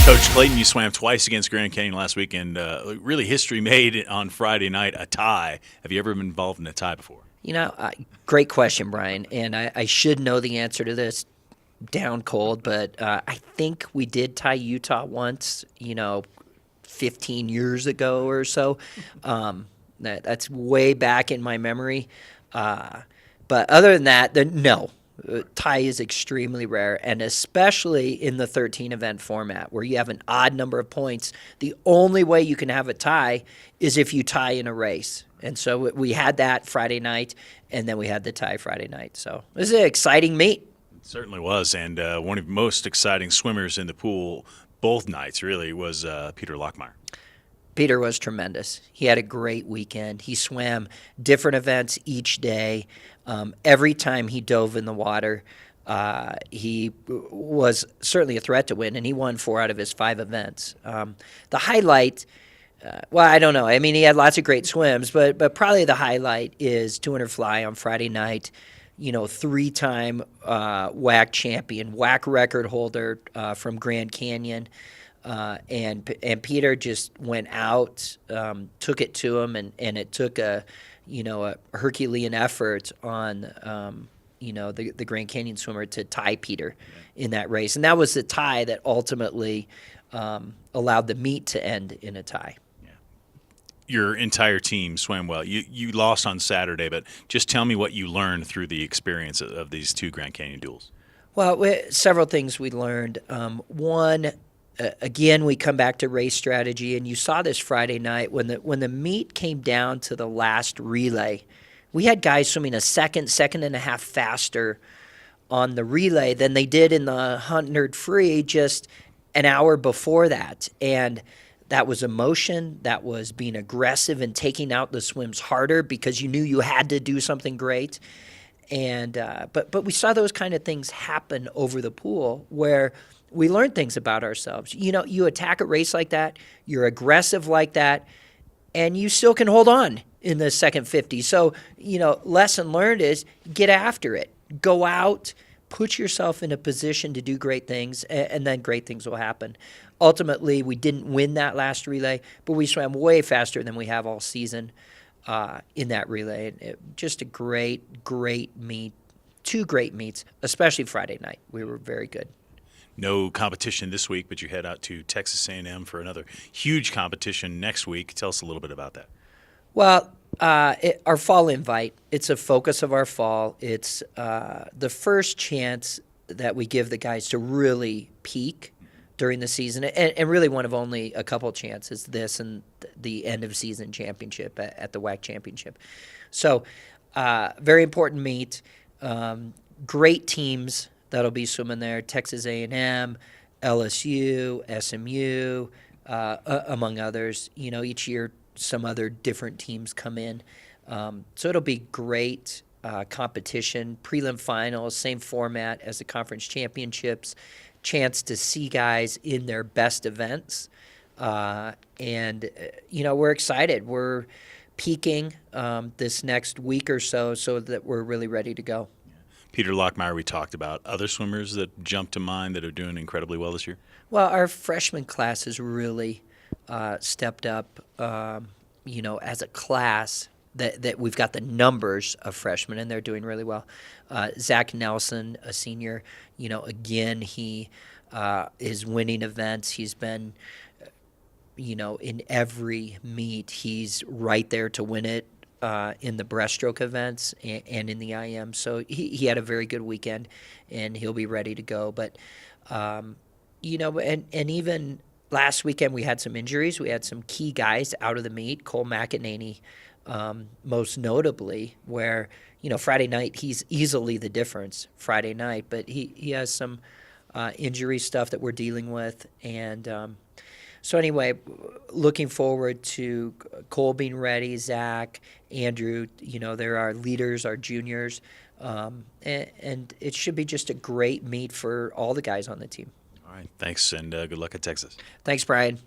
Coach Clayton, you swam twice against Grand Canyon last weekend. Really history made on Friday night, a tie. Have you ever been involved in a tie before? Great question, Brian. And I should know the answer to this down cold, but I think we did tie Utah once, 15 years ago or so. That's way back in my memory. But other than that, no. Tie is extremely rare, and especially in the 13-event format where you have an odd number of points. The only way you can have a tie is if you tie in a race. And so we had that Friday night, and then we had the tie Friday night. So this is an exciting meet. It certainly was, and one of the most exciting swimmers in the pool both nights really was Peter Lockmeyer. Peter was tremendous. He had a great weekend. He swam different events each day. Every time he dove in the water, he was certainly a threat to win, and he won 4 out of his 5 events. The highlight, I don't know. I mean, he had lots of great swims, but probably the highlight is 200 fly on Friday night. 3-time WAC champion, WAC record holder from Grand Canyon. And Peter just went out, took it to him, and it took a Herculean effort on the Grand Canyon swimmer to tie Peter in that race, and that was the tie that ultimately allowed the meet to end in a tie. Your entire team swam well. You lost on Saturday, but just tell me what you learned through the experience of these 2 Grand Canyon duels. Well, several things we learned. One. Again, we come back to race strategy, and you saw this Friday night when the meet came down to the last relay. We had guys swimming a second and a half faster on the relay than they did in the 100 free just an hour before that. And that was emotion. That was being aggressive and taking out the swims harder because you knew you had to do something great. And but we saw those kind of things happen over the pool where we learned things about ourselves. You attack a race like that, you're aggressive like that, and you still can hold on in the second 50. So, lesson learned is get after it. Go out, put yourself in a position to do great things, and then great things will happen. Ultimately, we didn't win that last relay, but we swam way faster than we have all season in that relay. Just a great meet, 2 great meets, especially Friday night. We were very good. No competition this week, but you head out to Texas A&M for another huge competition next week. Tell us a little bit about that. Well, our fall invite, it's a focus of our fall. It's the first chance that we give the guys to really peak during the season, and really one of only a couple chances, this and the end-of-season championship at the WAC championship. So very important meet, great teams that'll be swimming there, Texas A&M, LSU, SMU, among others. Each year some other different teams come in. So it'll be great competition. Prelim finals, same format as the conference championships, chance to see guys in their best events. And we're excited. We're peaking this next week or so that we're really ready to go. Peter Lockmeyer, we talked about. Other swimmers that jump to mind that are doing incredibly well this year? Well, our freshman class has really stepped up, as a class that we've got the numbers of freshmen, and they're doing really well. Zach Nelson, a senior, again, he is winning events. He's been, in every meet, he's right there to win it. In the breaststroke events and in the IM. So he had a very good weekend, and he'll be ready to go. But, and even last weekend we had some injuries. We had some key guys out of the meet, Cole McEnany most notably, where, Friday night he's easily the difference Friday night. But he has some injury stuff that we're dealing with. And so anyway, looking forward to Cole being ready, Zach, Andrew, they're our leaders, our juniors, and it should be just a great meet for all the guys on the team. All right, thanks, and good luck at Texas. Thanks, Brian.